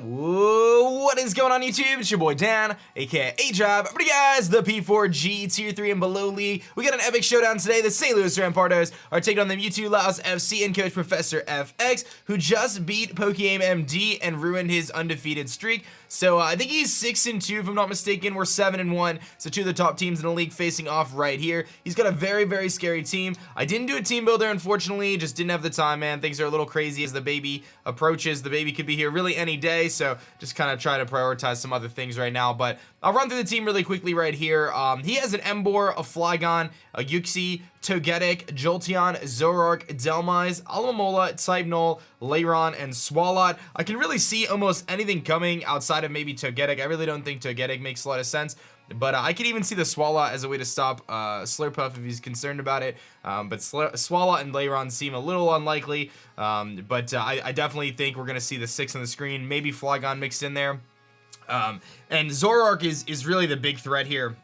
What is going on YouTube? It's your boy Dan, aka aDrive. But guys, the P4G Tier 3 and below league. We got an epic showdown today. The St. Louis Rampardos are taking on the Mewtwolouse FC and coach Professor FX, who just beat Pokeaim MD and ruined his undefeated streak. So I think he's 6-2 if I'm not mistaken. We're 7-1. So two of the top teams in the league facing off right here. He's got a very, very scary team. I didn't do a team builder, unfortunately. Just didn't have the time, man. Things are a little crazy as the baby approaches. The baby could be here really any day. So just kind of try to prioritize some other things right now. But I'll run through the team really quickly right here. He has an Emboar, a Flygon, a Uxie, Togetic, Jolteon, Zoroark, Delmise, ALOLA, Type Null, Lairon, and Swalot. I can really see almost anything coming outside of maybe Togetic. I really don't think Togetic makes a lot of sense. But I could even see the Swalot as a way to stop Slurpuff if he's concerned about it. But Swalot and Lairon seem a little unlikely. But I definitely think we're going to see the 6 on the screen. Maybe Flygon mixed in there. And Zoroark is really the big threat here.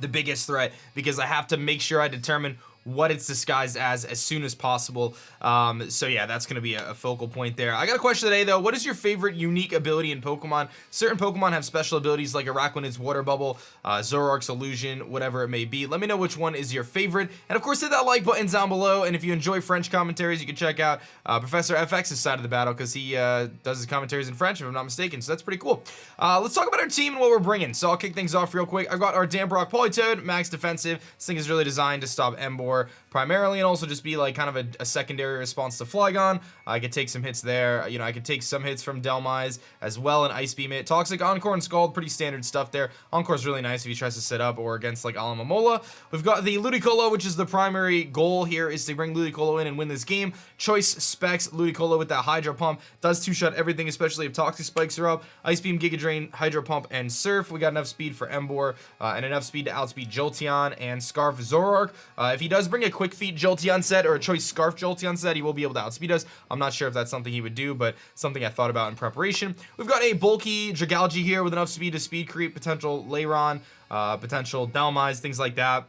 The biggest threat, because I have to make sure I determine what it's disguised as soon as possible. So yeah, that's going to be a focal point there. I got a question today though. What is your favorite unique ability in Pokemon? Certain Pokemon have special abilities like Araquanid's Water Bubble, Zoroark's Illusion, whatever it may be. Let me know which one is your favorite. And of course, hit that like button down below. And if you enjoy French commentaries, you can check out Professor FX's side of the battle, because he does his commentaries in French, if I'm not mistaken. So that's pretty cool. Let's talk about our team and what we're bringing. So I'll kick things off real quick. I've got our Zoroark Politoed, max defensive. This thing is really designed to stop Emboar primarily, and also just be like kind of a secondary response to Flygon. I could take some hits there. You know, I could take some hits from Delmise as well and Ice Beam it. Toxic, Encore, and Scald, pretty standard stuff there. Encore's really nice if he tries to set up or against like Alomomola. We've got the Ludicolo, which is the primary goal here, is to bring Ludicolo in and win this game. Choice specs Ludicolo with that Hydro Pump. Does two-shot everything, especially if Toxic spikes are up. Ice Beam, Giga Drain, Hydro Pump, and Surf. We got enough speed for Emboar and enough speed to outspeed Jolteon and Scarf Zoroark. If he does bring a Quick Feet Jolteon set or a Choice Scarf Jolteon set, he will be able to outspeed us. I'm not sure if that's something he would do, but something I thought about in preparation. We've got a bulky Dragalge here with enough speed to speed creep, potential Lairon, potential Delmise, things like that.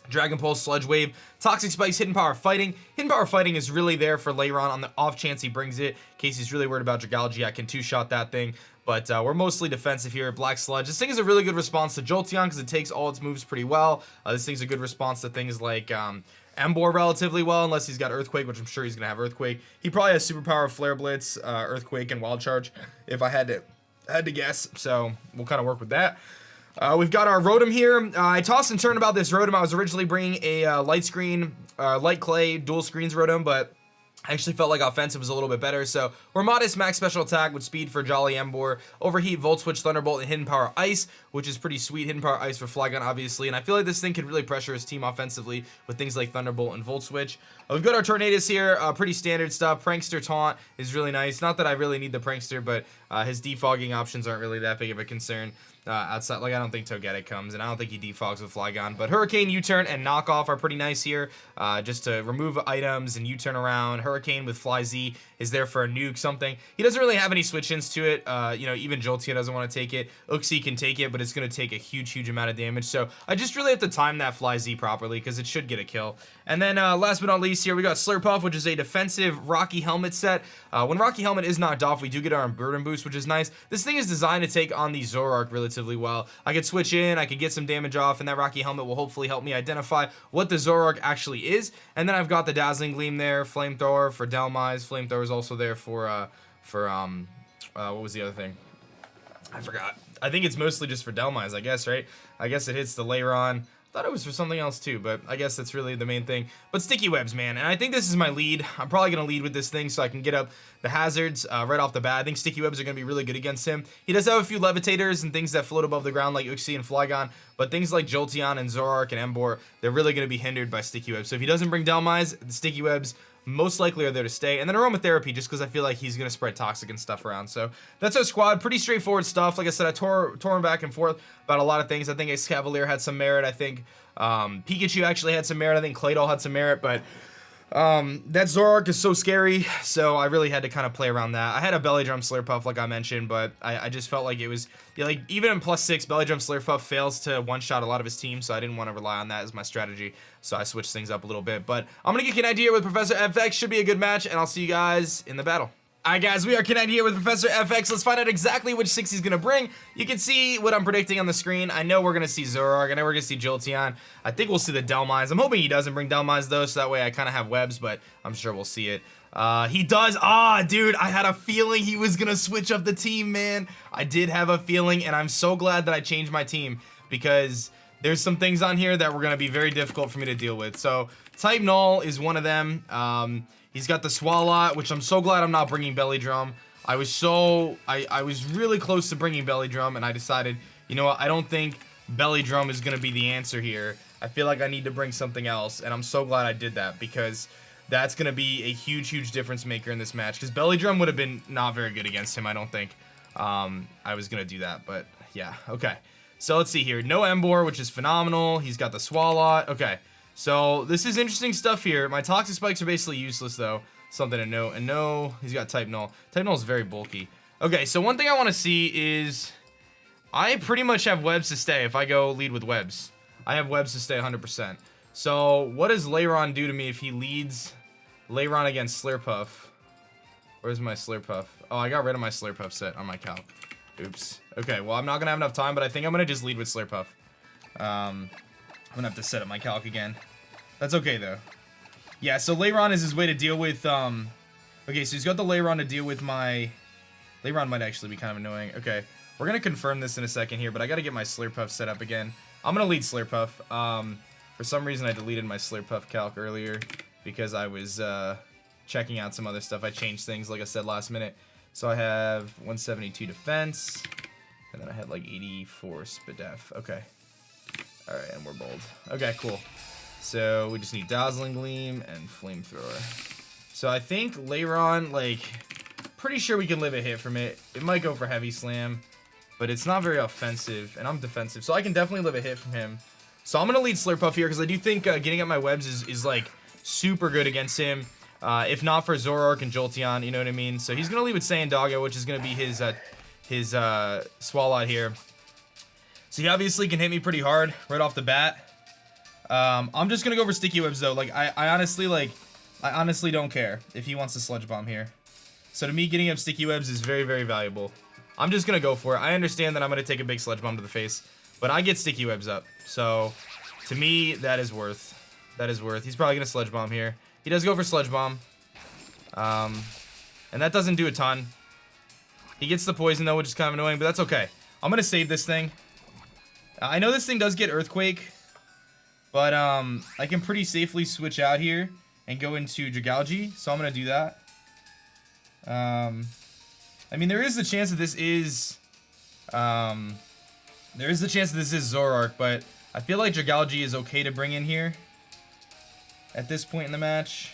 Dragon Pulse, Sludge Wave, Toxic Spikes, Hidden Power Fighting. Hidden Power Fighting is really there for Lairon on the off chance he brings it. In case he's really worried about Dragalge, I can two-shot that thing. But we're mostly defensive here. Black Sludge. This thing is a really good response to Jolteon because it takes all its moves pretty well. This thing's a good response to things like Emboar relatively well, unless he's got Earthquake, which I'm sure he's going to have Earthquake. He probably has Superpower, Flare Blitz, Earthquake, and Wild Charge, if I had to guess. So we'll kind of work with that. We've got our Rotom here. I tossed and turned about this Rotom. I was originally bringing a Light Clay, dual screens Rotom, but I actually felt like offensive was a little bit better. So we're modest, max special attack with speed for Jolly Emboar, overheat, Volt Switch, Thunderbolt, and Hidden Power Ice, which is pretty sweet. Hidden Power Ice for Flygon, obviously. And I feel like this thing could really pressure his team offensively with things like Thunderbolt and Volt Switch. We've got our Tornadus here, pretty standard stuff. Prankster Taunt is really nice. Not that I really need the Prankster, but his defogging options aren't really that big of a concern. Outside, like I don't think Togetic comes, and I don't think he defogs with Flygon. But Hurricane, U-Turn, and Knockoff are pretty nice here, just to remove items and U-Turn around. Hurricane with Fly Z is there for a nuke, something. He doesn't really have any switch-ins to it. You know, even Jolteon doesn't want to take it. Uxie can take it, but it's going to take a huge amount of damage. So I just really have to time that Fly Z properly, because it should get a kill. And then last but not least here, we got Slurpuff, which is a defensive Rocky Helmet set. When Rocky Helmet is knocked off, we do get our Burden Boost, which is nice. This thing is designed to take on the Zoroark relatively well. I could switch in, I could get some damage off, and that Rocky Helmet will hopefully help me identify what the Zoroark actually is. And then I've got the Dazzling Gleam there, Flamethrower for Delmise. Flamethrower is also there for what was the other thing? I forgot. I think it's mostly just for Delmise, I guess, right? I guess it hits the Lairon. Thought it was for something else too, but I guess that's really the main thing. But Sticky Webs, man, and I think this is my lead. I'm probably going to lead with this thing so I can get up the hazards right off the bat. I think Sticky Webs are going to be really good against him. He does have a few Levitators and things that float above the ground like Uxie and Flygon, but things like Jolteon and Zoroark and Emboar, they're really going to be hindered by Sticky Webs. So if he doesn't bring Delmise, the Sticky Webs most likely are there to stay. And then Aromatherapy, just because I feel like he's going to spread Toxic and stuff around. So that's our squad. Pretty straightforward stuff. Like I said, I tore him back and forth about a lot of things. I think Escavalier had some merit. I think Pikachu actually had some merit. I think Claydol had some merit. But that Zoroark is so scary, so I really had to kind of play around that. I had a Belly Drum Slurpuff, like I mentioned, but I just felt like it was, like, even in +6, Belly Drum Slurpuff fails to one-shot a lot of his team, so I didn't want to rely on that as my strategy, so I switched things up a little bit. But I'm going to get you an idea with Professor FX. Should be a good match, and I'll see you guys in the battle. Alright guys, we are connected here with Professor FX. Let's find out exactly which 6 he's gonna bring. You can see what I'm predicting on the screen. I know we're gonna see Zoroark, I know we're gonna see Jolteon. I think we'll see the Delmise. I'm hoping he doesn't bring Delmise though, so that way I kind of have webs, but I'm sure we'll see it. He does. Dude, I had a feeling he was gonna switch up the team, man. I did have a feeling, and I'm so glad that I changed my team because there's some things on here that were gonna be very difficult for me to deal with. So, Type Null is one of them. He's got the Swalot, which I'm so glad I'm not bringing Belly Drum. I was really close to bringing Belly Drum, and I decided, you know what, I don't think Belly Drum is gonna be the answer here. I feel like I need to bring something else, and I'm so glad I did that because that's gonna be a huge, huge difference maker in this match. Because Belly Drum would have been not very good against him, I don't think. I was gonna do that, but yeah, okay. So let's see here. No Emboar, which is phenomenal. He's got the Swalot. Okay. So, this is interesting stuff here. My Toxic Spikes are basically useless, though. Something to note. And no, he's got Type Null. Type Null is very bulky. Okay, so one thing I want to see is I pretty much have webs to stay if I go lead with webs. I have webs to stay 100%. So, what does Lairon do to me if he leads Lairon against Slurpuff? Where's my Slurpuff? Oh, I got rid of my Slurpuff set on my calc. Oops. Okay, well, I'm not going to have enough time, but I think I'm going to just lead with Slurpuff. I'm gonna have to set up my calc again. That's okay though. Yeah, so Lairon is his way to deal with, okay, so he's got the Lairon to deal with my... Lairon might actually be kind of annoying. Okay, we're gonna confirm this in a second here, but I gotta get my Slurpuff set up again. I'm gonna lead Slurpuff. For some reason I deleted my Slurpuff calc earlier because I was, checking out some other stuff. I changed things, like I said, last minute. So I have 172 defense, and then I had like 84 Spadef. Okay. Alright, and we're bold. Okay, cool. So, we just need Dazzling Gleam and Flamethrower. So, I think Lairon, like, pretty sure we can live a hit from it. It might go for Heavy Slam, but it's not very offensive, and I'm defensive. So, I can definitely live a hit from him. So, I'm going to lead Slurpuff here, because I do think getting up my webs is, like, super good against him. If not for Zoroark and Jolteon, you know what I mean? So, he's going to lead with Saiyandaga, which is going to be his Swalot here. So he obviously can hit me pretty hard right off the bat. I'm just gonna go for Sticky Webs though. Like I honestly don't care if he wants to Sludge Bomb here. So to me, getting up Sticky Webs is very, very valuable. I'm just gonna go for it. I understand that I'm gonna take a big Sludge Bomb to the face, but I get Sticky Webs up. So to me, that is worth. That is worth. He's probably gonna Sludge Bomb here. He does go for Sludge Bomb. And that doesn't do a ton. He gets the poison though, which is kind of annoying, but that's okay. I'm gonna save this thing. I know this thing does get Earthquake, but I can pretty safely switch out here and go into Dragalge, so I'm going to do that. I mean, there is the chance that this is... Zoroark, but I feel like Dragalge is okay to bring in here at this point in the match.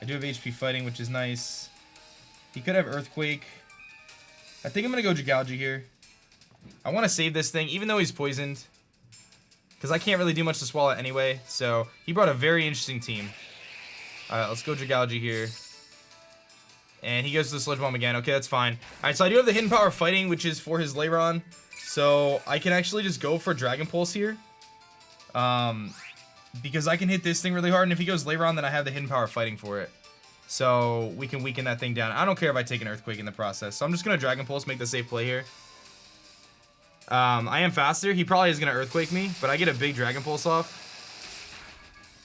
I do have HP Fighting, which is nice. He could have Earthquake. I think I'm going to go Dragalge here. I want to save this thing, even though he's poisoned. Because I can't really do much to swallow it anyway. So, he brought a very interesting team. Alright, let's go Dragalge here. And he goes to the Sludge Bomb again. Okay, that's fine. Alright, so I do have the Hidden Power Fighting, which is for his Lairon. So, I can actually just go for Dragon Pulse here. Because I can hit this thing really hard. And if he goes Lairon, then I have the Hidden Power Fighting for it. So, we can weaken that thing down. I don't care if I take an Earthquake in the process. So, I'm just going to Dragon Pulse, make the safe play here. I am faster. He probably is going to Earthquake me, but I get a big Dragon Pulse off.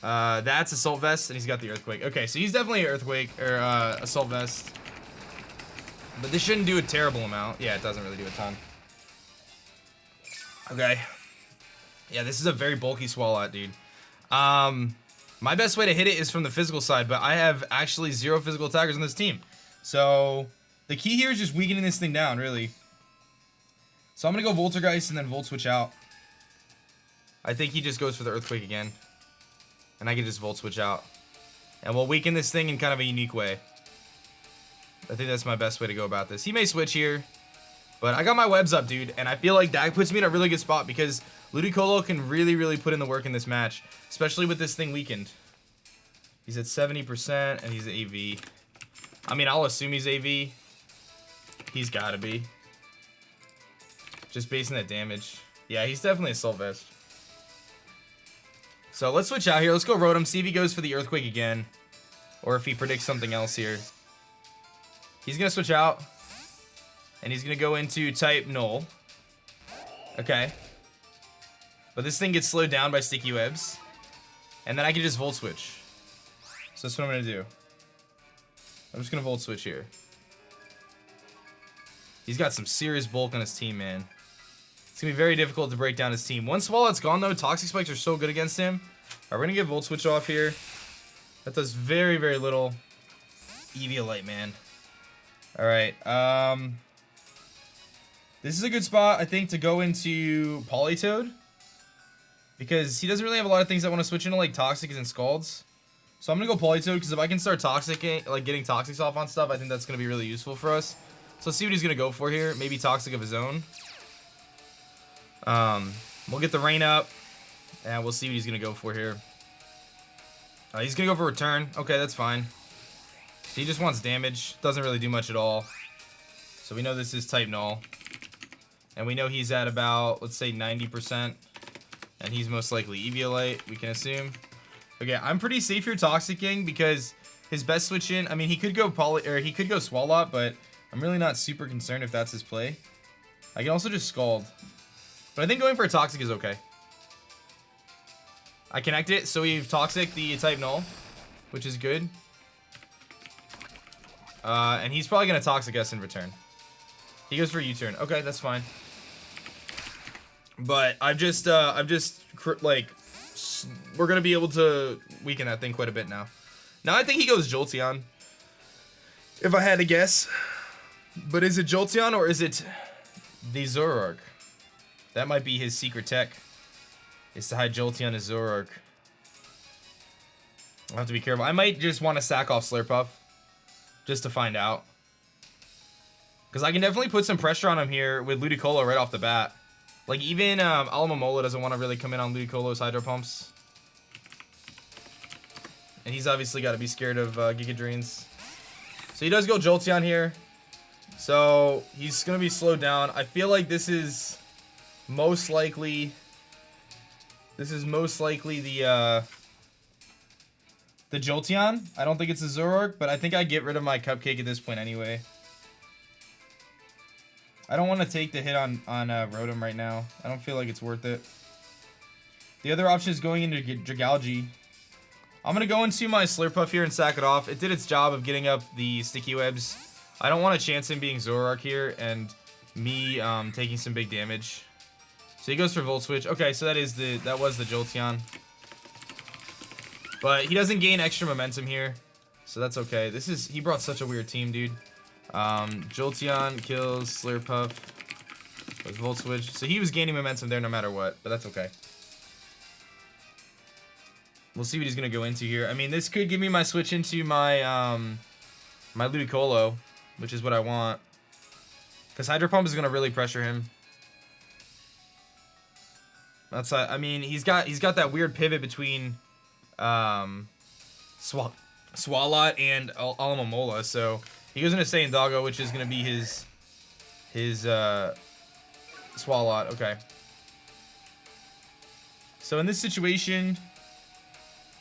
That's Assault Vest, and he's got the Earthquake. Okay, so he's definitely an Earthquake, or Assault Vest. But this shouldn't do a terrible amount. Yeah, it doesn't really do a ton. Okay. Yeah, this is a very bulky Swalot, dude. My best way to hit it is from the physical side, but I have actually 0 physical attackers on this team. So, the key here is just weakening this thing down, really. So I'm going to go Voltergeist and then Volt Switch out. I think he just goes for the Earthquake again. And I can just Volt Switch out. And we'll weaken this thing in kind of a unique way. I think that's my best way to go about this. He may switch here. But I got my webs up, dude. And I feel like that puts me in a really good spot because Ludicolo can really, really put in the work in this match. Especially with this thing weakened. He's at 70% and he's AV. I mean, I'll assume he's AV. He's gotta be. Just basing that damage. Yeah, he's definitely Assault Vest. So let's switch out here. Let's go Rotom, see if he goes for the Earthquake again. Or if he predicts something else here. He's gonna switch out. And he's gonna go into type Null. Okay. But this thing gets slowed down by sticky webs. And then I can just volt switch. So that's what I'm gonna do. I'm just gonna volt switch here. He's got some serious bulk on his team, man. It's gonna be very difficult to break down his team. Once Swalot's gone though, Toxic Spikes are so good against him. Alright, we're gonna get volt switch off here. That does very, very little. Eviolite, man. Alright, this is a good spot, I think, to go into Politoed. Because he doesn't really have a lot of things that want to switch into, like, Toxics and Scalds. So I'm going to go Politoed, because if I can start Toxic, like, getting Toxics off on stuff, I think that's going to be really useful for us. So let's see what he's going to go for here. Maybe Toxic of his own. We'll get the rain up, and we'll see what he's going to go for here. He's going to go for Return. Okay, that's fine. So he just wants damage. Doesn't really do much at all. So we know this is type Null. And we know he's at about, let's say, 90%. And he's most likely Eviolite, we can assume. Okay, I'm pretty safe here Toxicking because his best switch in, I mean, he could go he could go Swalot, but I'm really not super concerned if that's his play. I can also just Scald. But I think going for a Toxic is okay. I connect it, so we've Toxic the type Null, which is good. And he's probably going to Toxic us in return. He goes for a U-turn. Okay, that's fine. But I've just like, we're going to be able to weaken that thing quite a bit now. Now I think he goes Jolteon, if I had to guess. But is it Jolteon or is it the Zoroark? That might be his secret tech, is to hide Jolteon as Zoroark. I'll have to be careful. I might just want to sack off Slurpuff, just to find out. Because I can definitely put some pressure on him here with Ludicolo right off the bat. Like, even Alomomola doesn't want to really come in on Ludicolo's Hydro Pumps. And he's obviously got to be scared of Giga Drains. So he does go Jolteon here. So he's going to be slowed down. I feel like this is most likely... the Jolteon. I don't think it's a Zoroark, but I think I get rid of my Cupcake at this point anyway. I don't want to take the hit on Rotom right now. I don't feel like it's worth it. The other option is going into Dragalge. I'm going to go into my Slurpuff here and sack it off. It did its job of getting up the Sticky Webs. I don't want to chance him being Zoroark here and me taking some big damage. So he goes for Volt Switch. Okay, so that was the Jolteon. But he doesn't gain extra momentum here, so that's okay. He brought such a weird team, dude. Jolteon kills Slurpuff with Volt Switch. So he was gaining momentum there no matter what, but that's okay. We'll see what he's gonna go into here. I mean, this could give me my switch into my my Ludicolo, which is what I want. Because Hydro Pump is gonna really pressure him. That's I mean, he's got that weird pivot between Swalot and Alomomola, so he goes into Saiyan Doggo, which is gonna be his Swalot. Okay. So in this situation,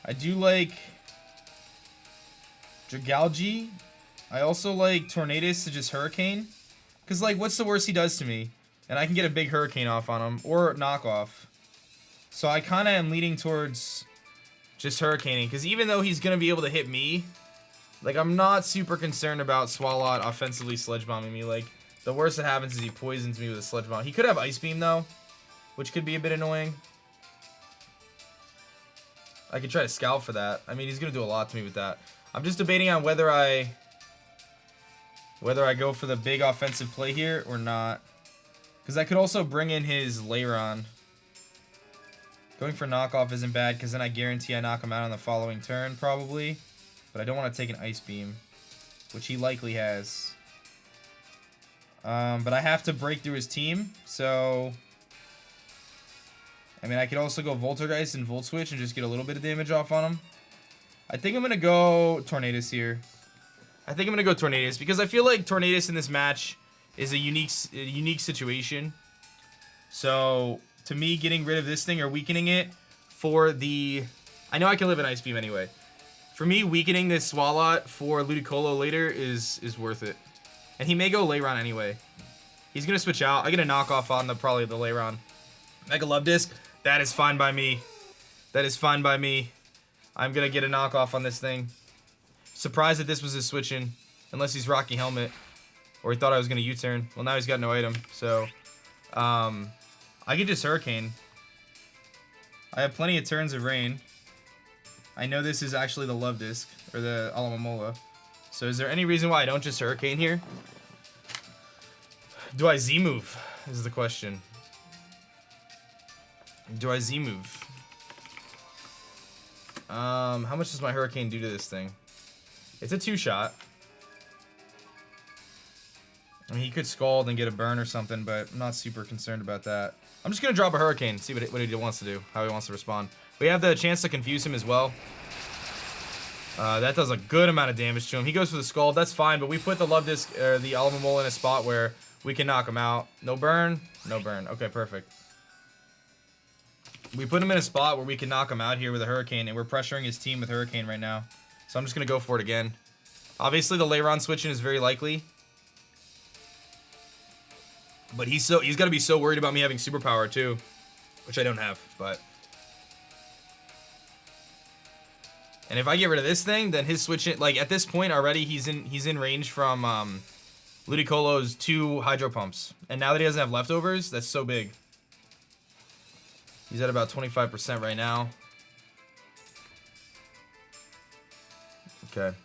I do like Dragalge. I also like Tornadus to just Hurricane, cause like, what's the worst he does to me? And I can get a big Hurricane off on him or knockoff. So I kind of am leaning towards just Hurricaning, because even though he's going to be able to hit me, like, I'm not super concerned about Swalot offensively Sledge Bombing me. Like, the worst that happens is he poisons me with a Sledge Bomb. He could have Ice Beam, though, which could be a bit annoying. I could try to Scout for that. I mean, he's going to do a lot to me with that. I'm just debating on whether I go for the big offensive play here or not. Because I could also bring in his Lairon. Going for knockoff isn't bad, because then I guarantee I knock him out on the following turn, probably. But I don't want to take an Ice Beam, which he likely has. But I have to break through his team, so... I mean, I could also go Voltaggeist and Volt Switch and just get a little bit of damage off on him. I think I'm going to go Tornadus here. I think I'm going to go Tornadus, because I feel like Tornadus in this match is a unique situation. So... to me, getting rid of this thing or weakening it for the... I know I can live in Ice Beam anyway. For me, weakening this Swalot for Ludicolo later is worth it. And he may go Leyron anyway. He's gonna switch out. I get a knockoff on probably the Leyron. Mega Love Disc. That is fine by me. That is fine by me. I'm gonna get a knockoff on this thing. Surprised that this was his switch in. Unless he's Rocky Helmet. Or he thought I was gonna U-turn. Well, now he's got no item. So, I could just Hurricane. I have plenty of turns of rain. I know this is actually the Love Disc. Or the Alamomola. So is there any reason why I don't just Hurricane here? Do I Z-move? Is the question. Do I Z-move? How much does my Hurricane do to this thing? It's a 2-shot. I mean, he could Scald and get a burn or something, but I'm not super concerned about that. I'm just going to drop a Hurricane, see what he wants to do, how he wants to respond. We have the chance to confuse him as well. That does a good amount of damage to him. He goes for the Scald, that's fine, but we put the Love Disc, or the Alamomola in a spot where we can knock him out. No burn? No burn. Okay, perfect. We put him in a spot where we can knock him out here with a Hurricane, and we're pressuring his team with Hurricane right now. So I'm just going to go for it again. Obviously, the Leyron switching is very likely. But he's got to be so worried about me having superpower too, which I don't have, but. And if I get rid of this thing, then his switch, like at this point already, he's in range from Ludicolo's 2 Hydro Pumps. And now that he doesn't have leftovers, that's so big. He's at about 25% right now. Okay.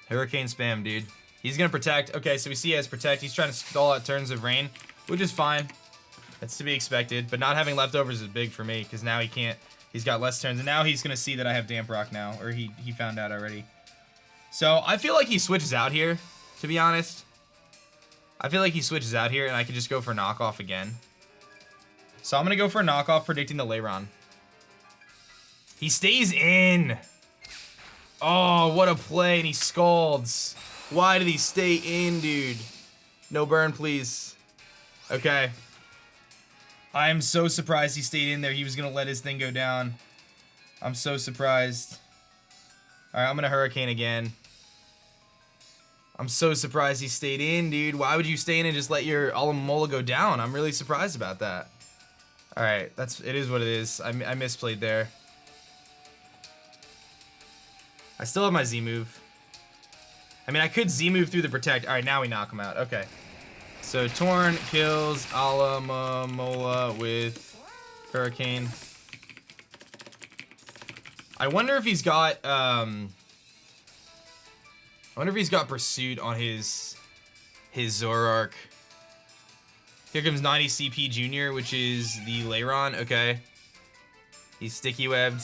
Hurricane spam, dude. He's gonna protect. Okay, so we see he has protect. He's trying to stall out turns of rain, which is fine. That's to be expected. But not having leftovers is big for me, because now he can't. He's got less turns, and now he's gonna see that I have Damp Rock now, or he found out already. So I feel like he switches out here, to be honest. I feel like he switches out here, and I can just go for knockoff again. So I'm gonna go for a knockoff, predicting the Leyron. He stays in. Oh, what a play, and he scalds. Why did he stay in, dude? No burn, please. Okay. I am so surprised he stayed in there. He was going to let his thing go down. I'm so surprised. Alright, I'm going to Hurricane again. I'm so surprised he stayed in, dude. Why would you stay in and just let your Alamomola go down? I'm really surprised about that. Alright, it is what it is. I misplayed there. I still have my Z-move. I mean, I could Z-move through the protect. Alright, now we knock him out. Okay. So, Torn kills Alamomola with Hurricane. I wonder if he's got, Pursuit on his Zoroark. Here comes 90 CP Junior, which is the Leyron. Okay. He's Sticky Webbed.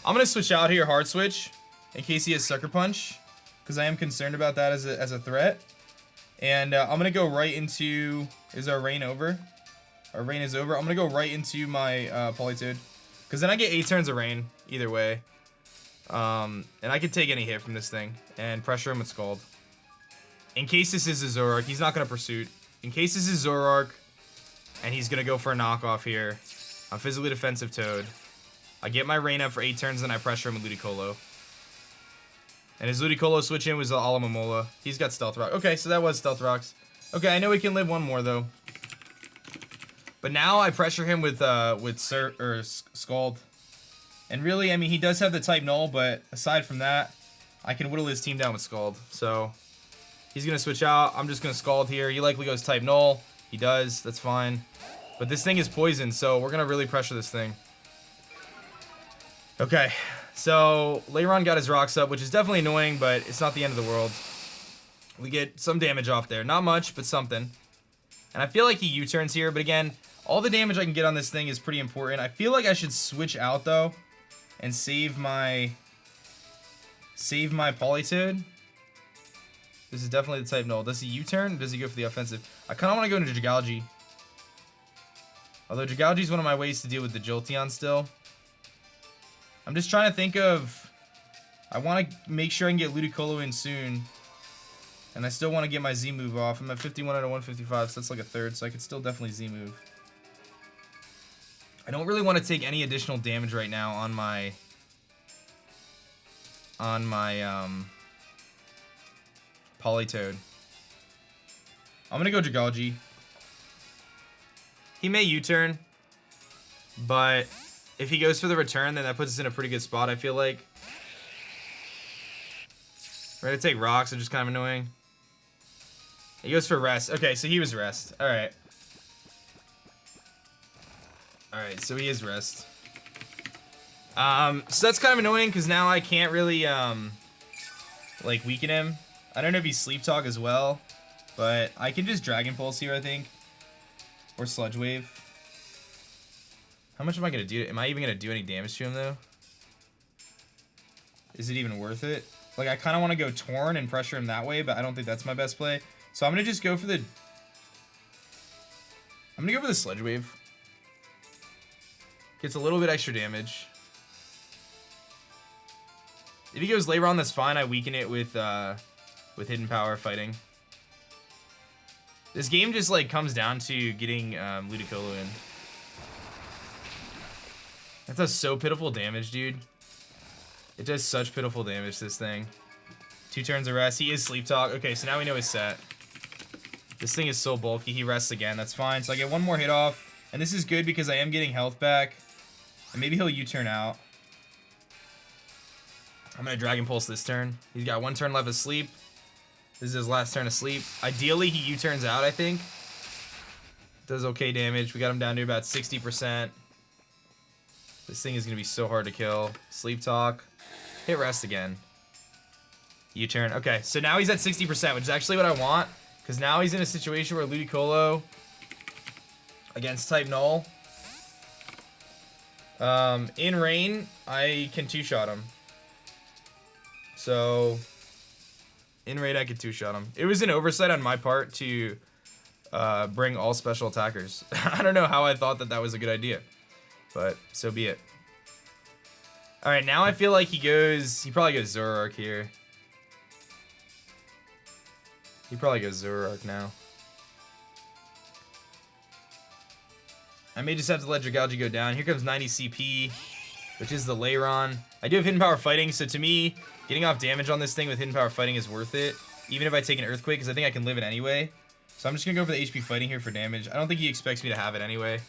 I'm going to switch out here, Hard Switch, in case he has Sucker Punch. Because I am concerned about that as a threat. And I'm going to go right into... Is our rain over? Our rain is over. I'm going to go right into my Politoed. Because then I get 8 turns of rain, either way. And I can take any hit from this thing. And pressure him with Scald. In case this is a Zoroark, he's not going to Pursuit. In case this is Zoroark, and he's going to go for a knockoff here. I'm physically defensive Toad. I get my rain up for 8 turns, and I pressure him with Ludicolo. And his Ludicolo switch in was the Alamomola. He's got Stealth Rock. Okay, so that was Stealth Rocks. Okay, I know he can live one more, though. But now I pressure him with Scald. And really, I mean, he does have the type Null, but aside from that, I can whittle his team down with Scald. So, he's going to switch out. I'm just going to Scald here. He likely goes type Null. He does. That's fine. But this thing is poison, so we're going to really pressure this thing. Okay. So, Leyron got his rocks up, which is definitely annoying, but it's not the end of the world. We get some damage off there. Not much, but something. And I feel like he U-turns here, but again, all the damage I can get on this thing is pretty important. I feel like I should switch out, though, and save my Politoed. This is definitely the type Null. Does he U-turn, or does he go for the offensive? I kind of want to go into Jigology. Although Jigology is one of my ways to deal with the Jolteon still. I'm just trying to think of... I want to make sure I can get Ludicolo in soon. And I still want to get my Z-move off. I'm at 51 out of 155, so that's like a third, so I could still definitely Z-move. I don't really want to take any additional damage right now on my... Politoed. I'm gonna go Dragalge. He may U-turn, but if he goes for the return, then that puts us in a pretty good spot, I feel like. We're gonna take rocks, which is kind of annoying. He goes for rest. Okay, so he was rest. Alright. Alright, so he is rest. So that's kind of annoying, because now I can't really, like, weaken him. I don't know if he's Sleep Talk as well, but I can just Dragon Pulse here, I think. Or Sludge Wave. How much am I gonna do? Am I even gonna do any damage to him, though? Is it even worth it? Like, I kind of want to go Torn and pressure him that way, but I don't think that's my best play. So I'm gonna just go for the... I'm gonna go for the Sludge Wave. Gets a little bit extra damage. If he goes Lairon, that's fine. I weaken it with Hidden Power fighting. This game just, like, comes down to getting Ludicolo in. That does so pitiful damage, dude. It does such pitiful damage, this thing. 2 turns of rest. He is Sleep Talk. Okay, so now we know his set. This thing is so bulky. He rests again. That's fine. So I get 1 more hit off. And this is good because I am getting health back. And maybe he'll U-turn out. I'm going to Dragon Pulse this turn. He's got 1 turn left of sleep. This is his last turn of sleep. Ideally, he U-turns out, I think. Does okay damage. We got him down to about 60%. This thing is going to be so hard to kill. Sleep Talk. Hit rest again. U-turn. Okay, so now he's at 60%, which is actually what I want. Because now he's in a situation where Ludicolo against type Null. In rain, I can 2-shot him. So, in raid, I could 2-shot him. It was an oversight on my part to bring all special attackers. I don't know how I thought that that was a good idea. But, so be it. Alright, now I feel like he probably goes Zoroark here. He probably goes Zoroark now. I may just have to let Dragalge go down. Here comes 90 CP, which is the Lairon. I do have Hidden Power Fighting, so to me, getting off damage on this thing with Hidden Power Fighting is worth it. Even if I take an Earthquake, because I think I can live it anyway. So I'm just going to go for the HP Fighting here for damage. I don't think he expects me to have it anyway.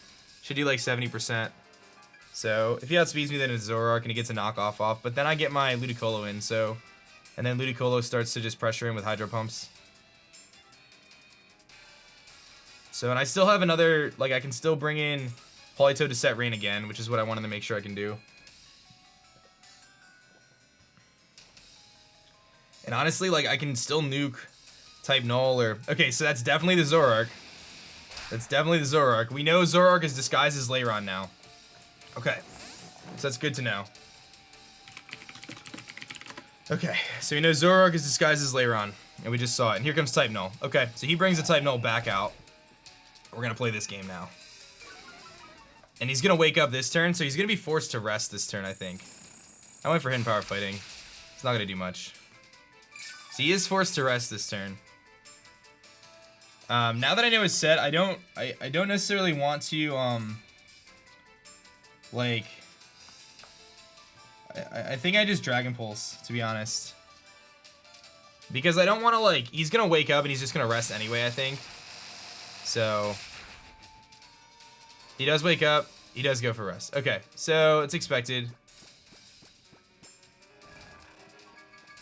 Should do like 70%. So if he outspeeds me, then it's Zoroark, and he gets a knockoff off. But then I get my Ludicolo in, so... And then Ludicolo starts to just pressure him with Hydro Pumps. So, and I still have another... Like, I can still bring in Politoed to set rain again, which is what I wanted to make sure I can do. And honestly, like, I can still nuke type Null or... Okay, so that's definitely the Zoroark. That's definitely the Zoroark. We know Zoroark is disguised as Lairon now. Okay, so that's good to know. Okay, so we know Zoroark is disguised as Lairon, and we just saw it. And here comes type Null. Okay, so he brings the type Null back out. We're gonna play this game now. And he's gonna wake up this turn, so he's gonna be forced to rest this turn, I think. I went for Hidden Power Fighting. It's not gonna do much. So he is forced to rest this turn. Now that I know his set, I don't necessarily want to, like, I think I just Dragon Pulse, to be honest. Because I don't want to, like, he's gonna wake up and he's just gonna rest anyway, I think. So, he does wake up, he does go for rest. Okay, so it's expected.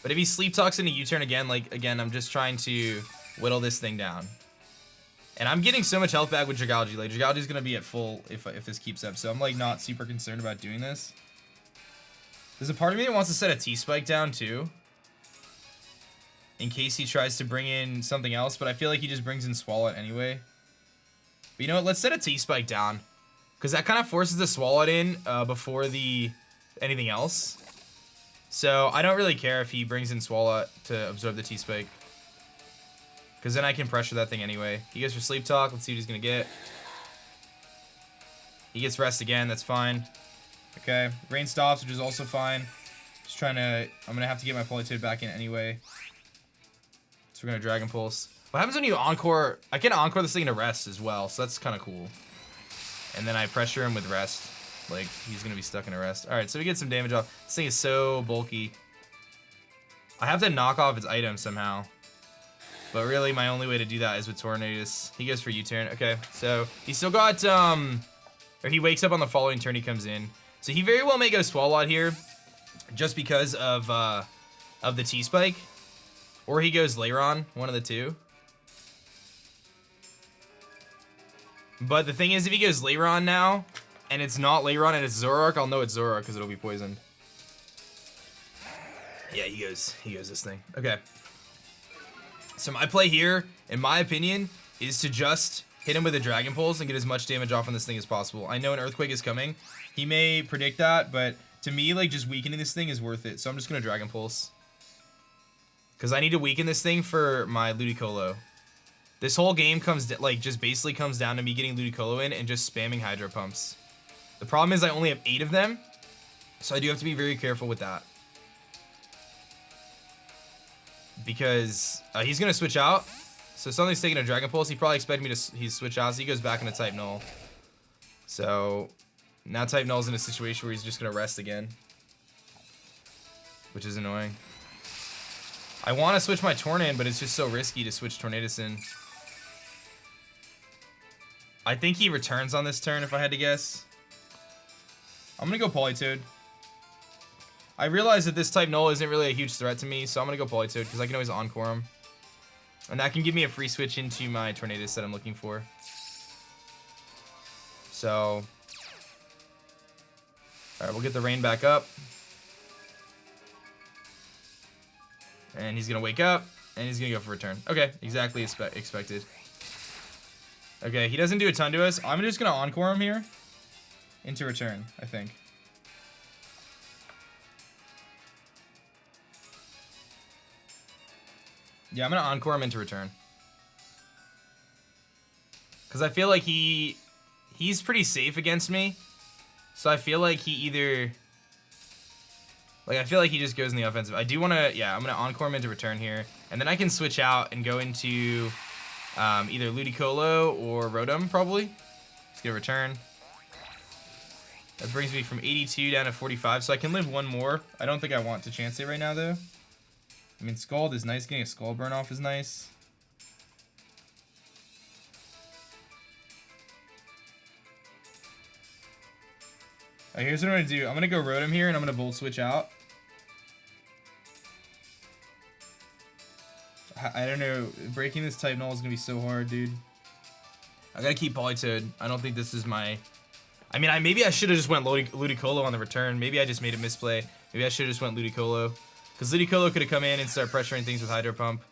But if he Sleep Talks into U-turn again, like, again, I'm just trying to whittle this thing down. And I'm getting so much health back with Dragalge. Like, Dragalge's gonna be at full if this keeps up. So I'm, like, not super concerned about doing this. There's a part of me that wants to set a T-Spike down, too. In case he tries to bring in something else. But I feel like he just brings in Swalot anyway. But you know what? Let's set a T-Spike down. Because that kind of forces the Swalot in before the anything else. So I don't really care if he brings in Swalot to absorb the T-Spike. Because then I can pressure that thing anyway. He goes for Sleep Talk. Let's see what he's going to get. He gets rest again. That's fine. Okay. Rain stops, which is also fine. Just trying to... I'm going to have to get my Politoed back in anyway. So we're going to Dragon Pulse. What happens when you Encore... I can Encore this thing to rest as well. So that's kind of cool. And then I pressure him with rest. Like, he's going to be stuck in a rest. Alright, so we get some damage off. This thing is so bulky. I have to knock off its item somehow. But really, my only way to do that is with Tornadus. He goes for U-turn. Okay, so he still got, or he wakes up on the following turn he comes in. So he very well may go Swalot here, just because of the T-Spike. Or he goes Lairon, one of the two. But the thing is, if he goes Lairon now, and it's not Lairon and it's Zoroark, I'll know it's Zoroark because it'll be poisoned. Yeah, he goes this thing. Okay. So my play here, in my opinion, is to just hit him with a Dragon Pulse and get as much damage off on this thing as possible. I know an Earthquake is coming. He may predict that, but to me, like, just weakening this thing is worth it. So I'm just going to Dragon Pulse. Because I need to weaken this thing for my Ludicolo. This whole game comes, like, just basically comes down to me getting Ludicolo in and just spamming Hydro Pumps. The problem is I only have 8 of them, so I do have to be very careful with that. Because he's going to switch out. So something's taking a Dragon Pulse. He probably expected me to switch out, so he goes back into Type Null. So now Type Null's in a situation where he's just going to rest again. Which is annoying. I want to switch my Torn in, but it's just so risky to switch Tornadus in. I think he returns on this turn if I had to guess. I'm going to go Politoed. I realize that this Type Null isn't really a huge threat to me, so I'm going to go Politoed because I can always Encore him. And that can give me a free switch into my Tornadus that I'm looking for. So, alright, we'll get the rain back up. And he's going to wake up, and he's going to go for a turn. Okay, exactly expected. Okay, he doesn't do a ton to us. I'm just going to Encore him here into return, I think. Yeah, I'm going to Encore him into return. Because I feel like he's pretty safe against me. So I feel like he either... Like, I feel like he just goes in the offensive. I do want to... Yeah, I'm going to Encore him into return here. And then I can switch out and go into either Ludicolo or Rotom, probably. Let's get a return. That brings me from 82 down to 45. So I can live one more. I don't think I want to chance it right now, though. I mean, Scald is nice. Getting a Skull Burn off is nice. Alright, here's what I'm going to do. I'm going to go Rotom here, and I'm going to Volt Switch out. I don't know. Breaking this Type Null is going to be so hard, dude. I got to keep Politoed. I don't think this is my... I mean, maybe I should have just went Ludicolo on the return. Maybe I just made a misplay. Maybe I should have just went Ludicolo. Because Ludicolo could have come in and start pressuring things with Hydro Pump.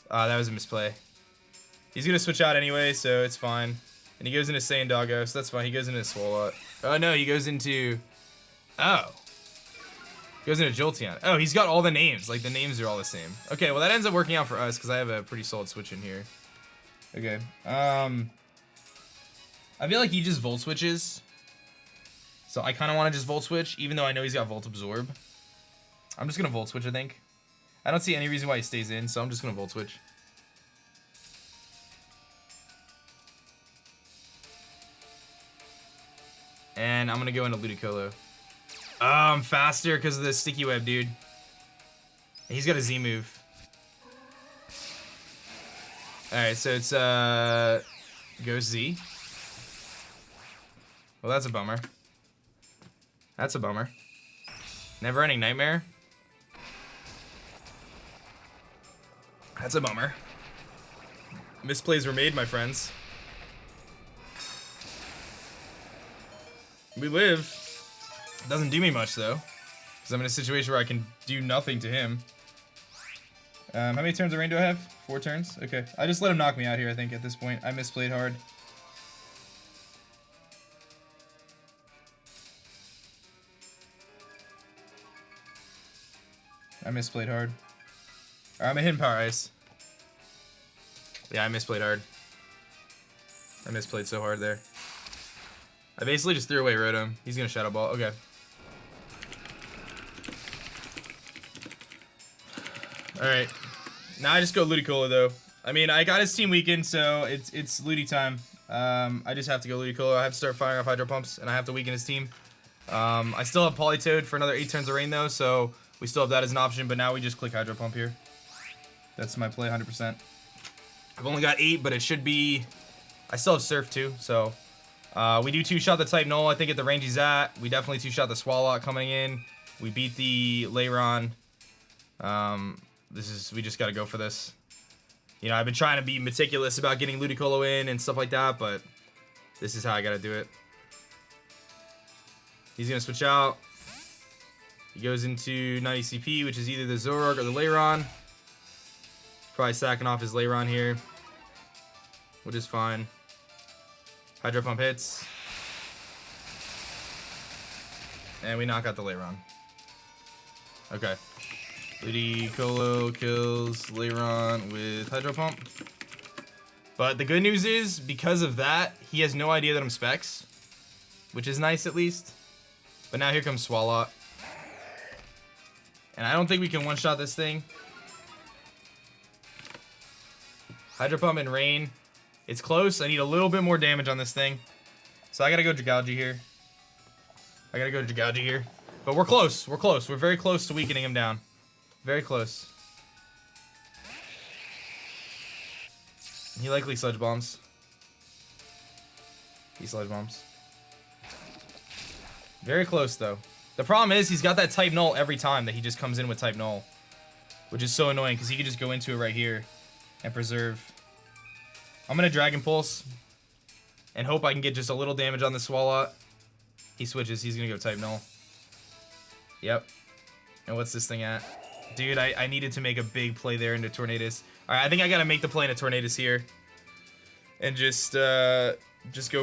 That was a misplay. He's going to switch out anyway, so it's fine. And he goes into Saiyan Doggo, so that's fine. He goes into Swalot. Oh, no, he goes into... Oh. He goes into Jolteon. Oh, he's got all the names. Like, the names are all the same. Okay, well, that ends up working out for us, because I have a pretty solid switch in here. Okay. I feel like he just Volt Switches. So I kind of want to just Volt Switch, even though I know he's got Volt Absorb. I'm just going to Volt Switch, I think. I don't see any reason why he stays in, so I'm just going to Volt Switch. And I'm going to go into Ludicolo. Oh, I'm faster because of the Sticky Web, dude. He's got a Z move. Alright, so it's, goes Z. Well, that's a bummer. That's a bummer. Never Ending Nightmare. That's a bummer. Misplays were made, my friends. We live. Doesn't do me much, though. Because I'm in a situation where I can do nothing to him. How many turns of rain do I have? 4 turns? Okay. I just let him knock me out here, I think, at this point. I misplayed hard. I misplayed hard. Alright, I'm gonna hit him Power Ice. Yeah, I misplayed hard. I misplayed so hard there. I basically just threw away Rotom. He's gonna Shadow Ball. Okay. Alright. Now I just go Ludicolo, though. I mean, I got his team weakened, so it's Ludi time. I just have to go Ludicolo. I have to start firing off Hydro Pumps, and I have to weaken his team. I still have Politoed for another 8 turns of rain, though, so we still have that as an option, but now we just click Hydro Pump here. That's my play 100%. I've only got 8, but it should be... I still have Surf too, so... we do 2-shot the type Null, I think, at the range he's at. We definitely 2-shot the Swalot coming in. We beat the Lairon. We just gotta go for this. You know, I've been trying to be meticulous about getting Ludicolo in and stuff like that, but this is how I gotta do it. He's gonna switch out. He goes into 90 CP, which is either the Zoroark or the Lairon. Probably stacking off his Lairon here, which is fine. Hydro Pump hits. And we knock out the Lairon. Okay. Ludicolo kills Lairon with Hydro Pump. But the good news is, because of that, he has no idea that I'm Specs. Which is nice, at least. But now here comes Swalot. And I don't think we can one-shot this thing. Hydro Pump and Rain. It's close. I need a little bit more damage on this thing. So I gotta go Dragalge here. But we're close. We're close. We're very close to weakening him down. Very close. He likely Sludge Bombs. He Sludge Bombs. Very close, though. The problem is he's got that type Null every time that he just comes in with type Null. Which is so annoying, because he could just go into it right here and preserve. I'm going to Dragon Pulse and hope I can get just a little damage on the Swalot. He switches. He's going to go type Null. Yep. And what's this thing at? Dude, I needed to make a big play there into Tornadus. Alright, I think I got to make the play into Tornadus here. And just go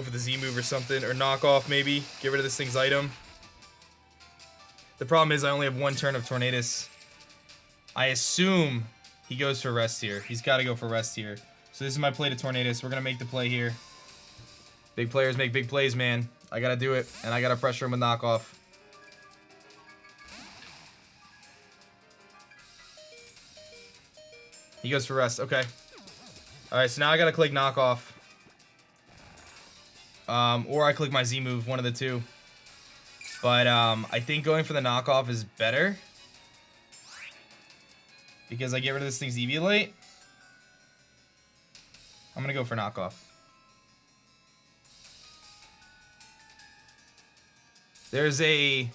for the Z move or something. Or knock off, maybe. Get rid of this thing's item. The problem is I only have 1 turn of Tornadus. I assume he goes for rest here. He's got to go for rest here. So this is my play to Tornadus. We're going to make the play here. Big players make big plays, man. I got to do it. And I got to pressure him with knockoff. He goes for rest. Okay. Alright, so now I got to click knockoff. Or I click my Z move. One of the two. But I think going for the knockoff is better. Because I get rid of this thing's Eviolate. I'm going to go for knockoff. There's a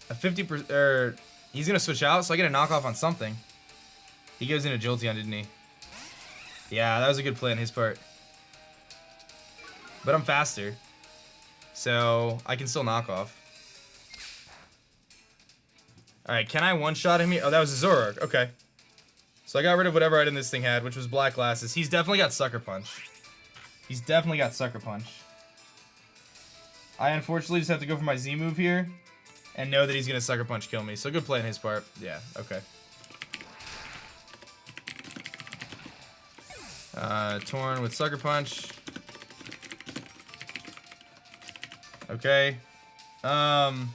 50%, he's going to switch out, so I get a knockoff on something. He goes into Jolteon, didn't he? Yeah, that was a good play on his part. But I'm faster. So I can still knock off. Alright, can I one-shot him here? Oh, that was a Zoroark. Okay. So I got rid of whatever item this thing had, which was Black Glasses. He's definitely got Sucker Punch. I unfortunately just have to go for my Z move here and know that he's going to Sucker Punch kill me. So good play on his part. Yeah, okay. Torn with Sucker Punch. Okay. I'm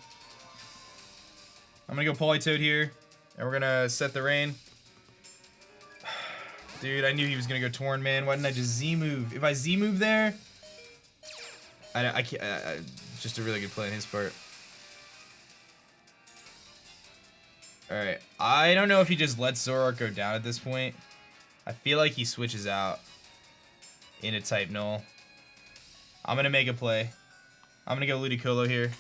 going to go Politoed here. And we're going to set the rain. Dude, I knew he was going to go Torn, man. Why didn't I just Z move? If I Z move there... I can't... just a really good play on his part. Alright. I don't know if he just lets Zoroark go down at this point. I feel like he switches out into type Null. I'm going to make a play. I'm going to go Ludicolo here.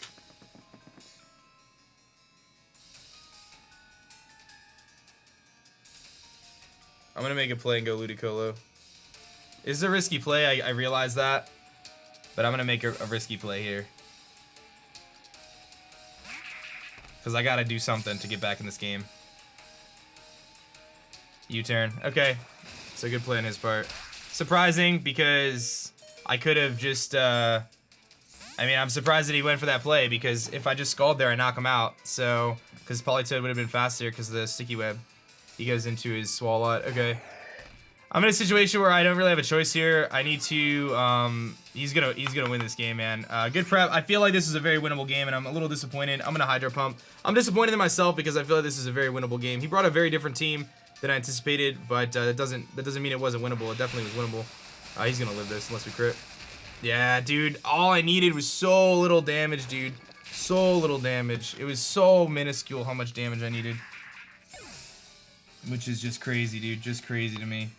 I'm going to make a play and go Ludicolo. It's a risky play, I realize that. But I'm going to make a risky play here. Because I got to do something to get back in this game. U-turn. Okay. It's a good play on his part. Surprising because I could have just... I mean, I'm surprised that he went for that play because if I just Scald there, I knock him out. So, because Politoed would have been faster because of the Sticky Web. He goes into his Swalot. Okay. I'm in a situation where I don't really have a choice here. I need to, he's gonna win this game, man. Good prep. I feel like this is a very winnable game, and I'm a little disappointed. I'm gonna Hydro Pump. I'm disappointed in myself because I feel like this is a very winnable game. He brought a very different team than I anticipated, but that doesn't mean it wasn't winnable. It definitely was winnable. He's gonna live this unless we crit. Yeah, dude. All I needed was so little damage, dude. So little damage. It was so minuscule how much damage I needed. Which is just crazy, dude. Just crazy to me.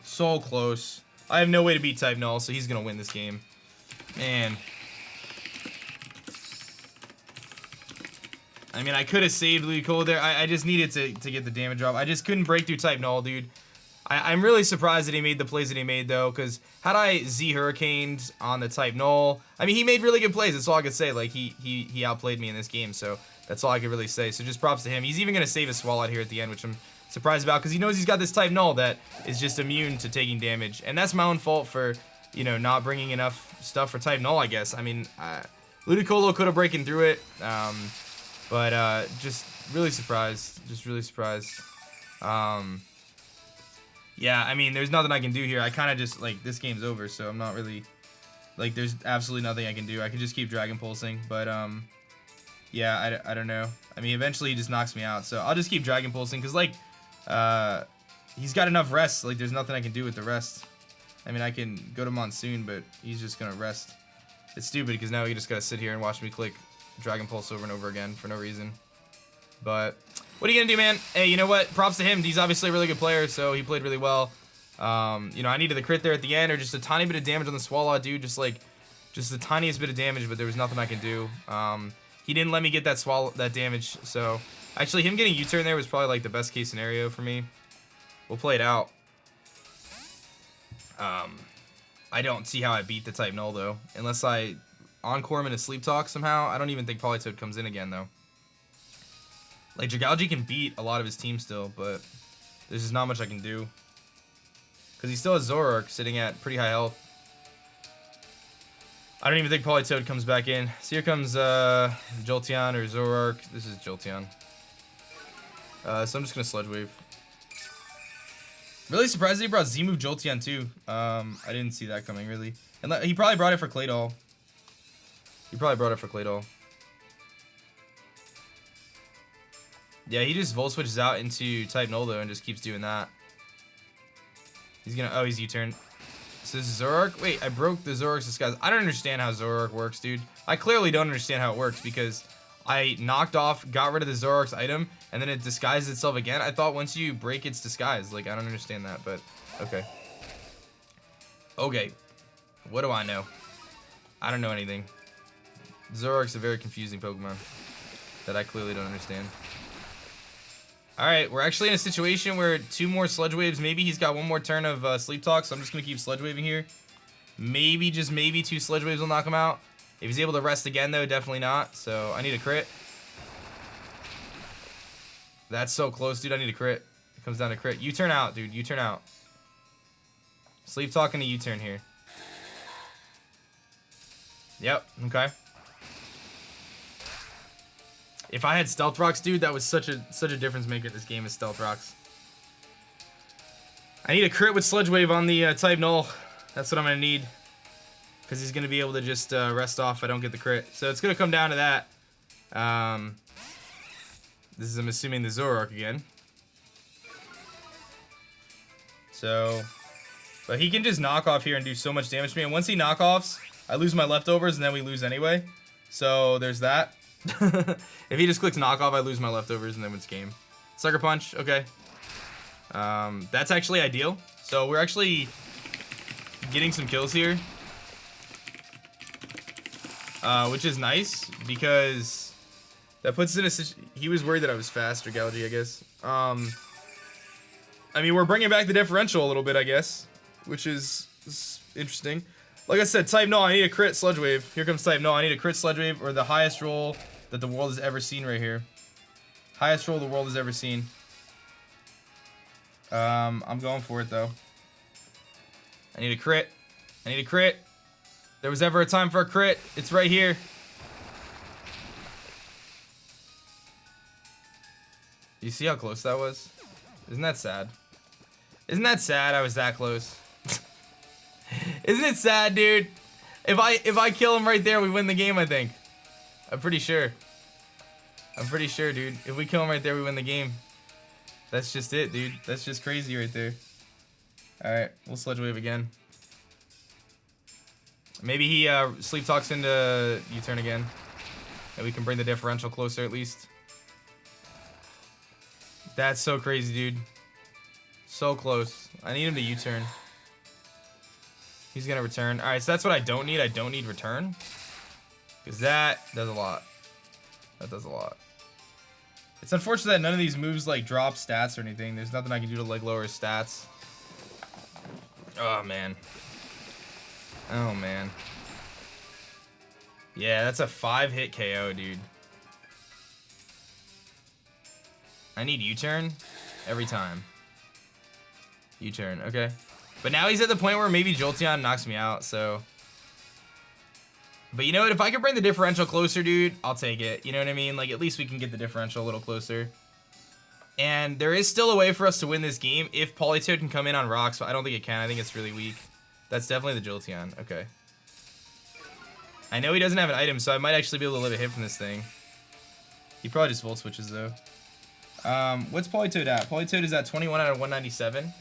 So close. I have no way to beat Type Null, so he's gonna win this game. Man. I mean, I could have saved Ludicolo there. I just needed to get the damage off. I just couldn't break through Type Null, dude. I'm really surprised that he made the plays that he made, though, because had I Z Hurricaned on the Type Null, I mean, he made really good plays. That's all I could say. Like, he outplayed me in this game, so that's all I could really say. So just props to him. He's even going to save a Swallow here at the end, which I'm surprised about, because he knows he's got this Type Null that is just immune to taking damage. And that's my own fault for, you know, not bringing enough stuff for Type Null, I guess. I mean, Ludicolo could have broken through it, but just really surprised. Just really surprised. Yeah, I mean, there's nothing I can do here. I kind of just, like, this game's over, so I'm not really, like, there's absolutely nothing I can do. I can just keep Dragon Pulsing, but, yeah, I don't know. I mean, eventually he just knocks me out, so I'll just keep Dragon Pulsing, because, like, he's got enough rest. Like, there's nothing I can do with the rest. I mean, I can go to Monsoon, but he's just gonna rest. It's stupid, because now he just gotta sit here and watch me click Dragon Pulse over and over again for no reason. But what are you gonna do, man? Hey, you know what? Props to him. He's obviously a really good player, so he played really well. You know, I needed the crit there at the end, or just a tiny bit of damage on the Swallow, dude. Just the tiniest bit of damage, but there was nothing I can do. He didn't let me get that damage, so actually him getting U-turn there was probably like the best case scenario for me. We'll play it out. I don't see how I beat the Type Null though, unless I encore him in a Sleep Talk somehow. I don't even think Politoed comes in again though. Like, Dragalge can beat a lot of his team still, but there's just not much I can do. Because he still has Zoroark sitting at pretty high health. I don't even think Politoed comes back in. So here comes Jolteon or Zoroark. This is Jolteon. So I'm just going to Sludge Wave. Really surprised that he brought Z-Move Jolteon too. I didn't see that coming, really. And he probably brought it for Claydol. Yeah, he just Volt Switches out into Type Null though and just keeps doing that. He's gonna, oh, he's U-turn. So this is Zoroark? Wait, I broke the Zoroark's disguise. I don't understand how Zoroark works, dude. I clearly don't understand how it works because I got rid of the Zoroark's item, and then it disguises itself again. I thought once you break its disguise, like, I don't understand that, but okay. Okay, what do I know? I don't know anything. Zoroark's a very confusing Pokemon that I clearly don't understand. Alright, we're actually in a situation where 2 more Sludge Waves. Maybe he's got 1 more turn of Sleep Talk, so I'm just going to keep Sludge Waving here. Maybe, just maybe, 2 Sludge Waves will knock him out. If he's able to rest again, though, definitely not. So I need a crit. That's so close, dude. I need a crit. It comes down to crit. U-turn out, dude. U-turn out. Sleep Talk and a U-turn here. Yep, okay. If I had Stealth Rocks, dude, that was such a difference maker in this game is Stealth Rocks. I need a crit with Sludge Wave on the Type Null. That's what I'm going to need. Because he's going to be able to just rest off if I don't get the crit. So it's going to come down to that. This is, I'm assuming, the Zoroark again. So, but he can just knock off here and do so much damage to me. And once he knockoffs, I lose my leftovers and then we lose anyway. So there's that. If he just clicks knockoff, I lose my leftovers and then it's game. Sucker Punch, okay. That's actually ideal. So we're actually getting some kills here. Which is nice because that puts us in a situation. He was worried that I was fast, or Dragalge, I guess. I mean, we're bringing back the differential a little bit, I guess, which is interesting. Like I said, Type Null, I need a crit Sludge Wave. Here comes Type Null, I need a crit Sludge Wave, or the highest roll that the world has ever seen right here. Highest roll the world has ever seen. I'm going for it, though. I need a crit. I need a crit. There was ever a time for a crit. It's right here. You see how close that was? Isn't that sad? Isn't that sad I was that close? Isn't it sad, dude? If I kill him right there, we win the game, I think. I'm pretty sure. I'm pretty sure, dude. If we kill him right there, we win the game. That's just it, dude. That's just crazy right there. Alright, we'll Sludge Wave again. Maybe he Sleep Talks into U-turn again. And we can bring the differential closer at least. That's so crazy, dude. So close. I need him to U-turn. He's gonna return. All right, so that's what I don't need. I don't need return. Because that does a lot. That does a lot. It's unfortunate that none of these moves like drop stats or anything. There's nothing I can do to like lower his stats. Oh man. Oh man. Yeah, that's a 5-hit KO, dude. I need U-turn every time. U-turn, okay. But now he's at the point where maybe Jolteon knocks me out, so. But you know what? If I can bring the differential closer, dude, I'll take it. You know what I mean? Like, at least we can get the differential a little closer. And there is still a way for us to win this game if Politoed can come in on rocks, but I don't think it can. I think it's really weak. That's definitely the Jolteon. Okay. I know he doesn't have an item, so I might actually be able to live a hit from this thing. He probably just Volt Switches, though. What's Politoed at? Politoed is at 21 out of 197.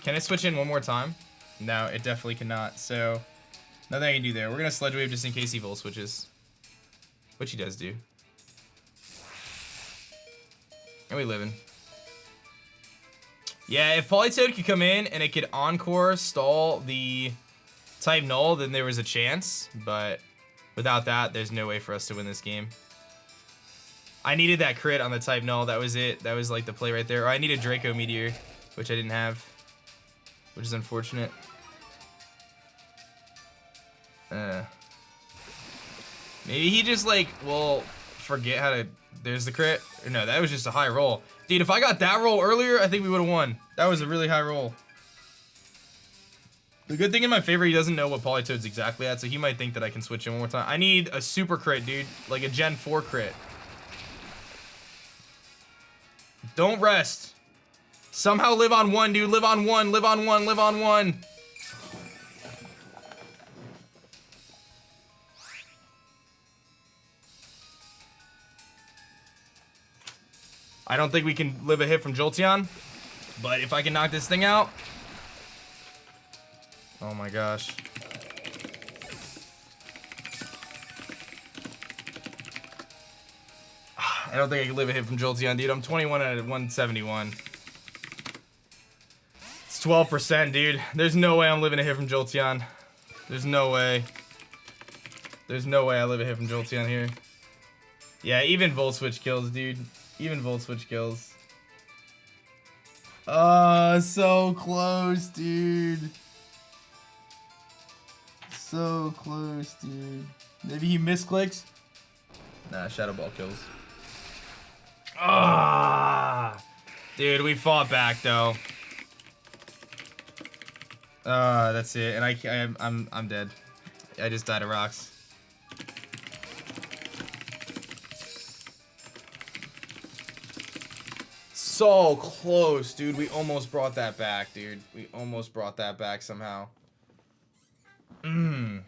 Can it switch in one more time? No, it definitely cannot. So, nothing I can do there. We're going to Sludge Wave just in case he Volt Switches. Which he does do. And we living. Yeah, if Politoed could come in and it could Encore stall the type Null, then there was a chance. But without that, there's no way for us to win this game. I needed that crit on the type Null. That was it. That was like the play right there. Or I needed Draco Meteor, which I didn't have. Which is unfortunate. Maybe he just like will forget how to. There's the crit. Or no, that was just a high roll. Dude, if I got that roll earlier, I think we would have won. That was a really high roll. The good thing in my favor, he doesn't know what Politoed's exactly at, so he might think that I can switch him one more time. I need a super crit, dude. Like a Gen 4 crit. Don't rest. Somehow live on one, dude. Live on one, live on one, live on one. I don't think we can live a hit from Jolteon, but if I can knock this thing out. Oh my gosh. I don't think I can live a hit from Jolteon, dude. I'm 21 out of 171. It's 12%, dude. There's no way I'm living a hit from Jolteon. There's no way. There's no way I live a hit from Jolteon here. Yeah, even Volt Switch kills, dude. Even Volt Switch kills. So close, dude. So close, dude. Maybe he misclicks? Nah, Shadow Ball kills. Ah, dude, we fought back though. That's it, and I'm dead. I just died of rocks. So close, dude. We almost brought that back, dude. We almost brought that back somehow. You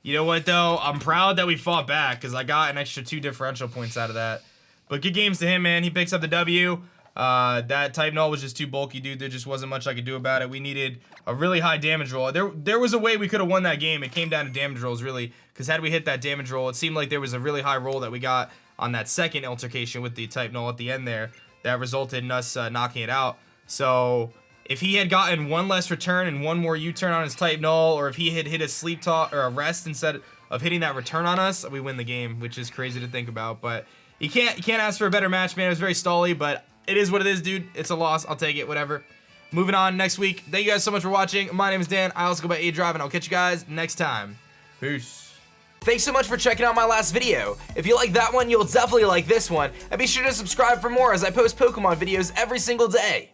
know what though? I'm proud that we fought back because I got an extra 2 differential points out of that. But good games to him, man. He picks up the W. That type Null was just too bulky, dude. There just wasn't much I could do about it. We needed a really high damage roll. There was a way we could have won that game. It came down to damage rolls, really. Because had we hit that damage roll, it seemed like there was a really high roll that we got on that second altercation with the type Null at the end there. That resulted in us knocking it out. So if he had gotten 1 less return and 1 more U-turn on his type Null, or if he had hit a sleep talk or a rest instead of hitting that return on us, we win the game, which is crazy to think about. But you can't ask for a better match, man. It was very stally, but it is what it is, dude. It's a loss. I'll take it, whatever. Moving on next week. Thank you guys so much for watching. My name is Dan. I also go by aDrive, and I'll catch you guys next time. Peace. Thanks so much for checking out my last video. If you like that one, you'll definitely like this one, and be sure to subscribe for more as I post Pokemon videos every single day.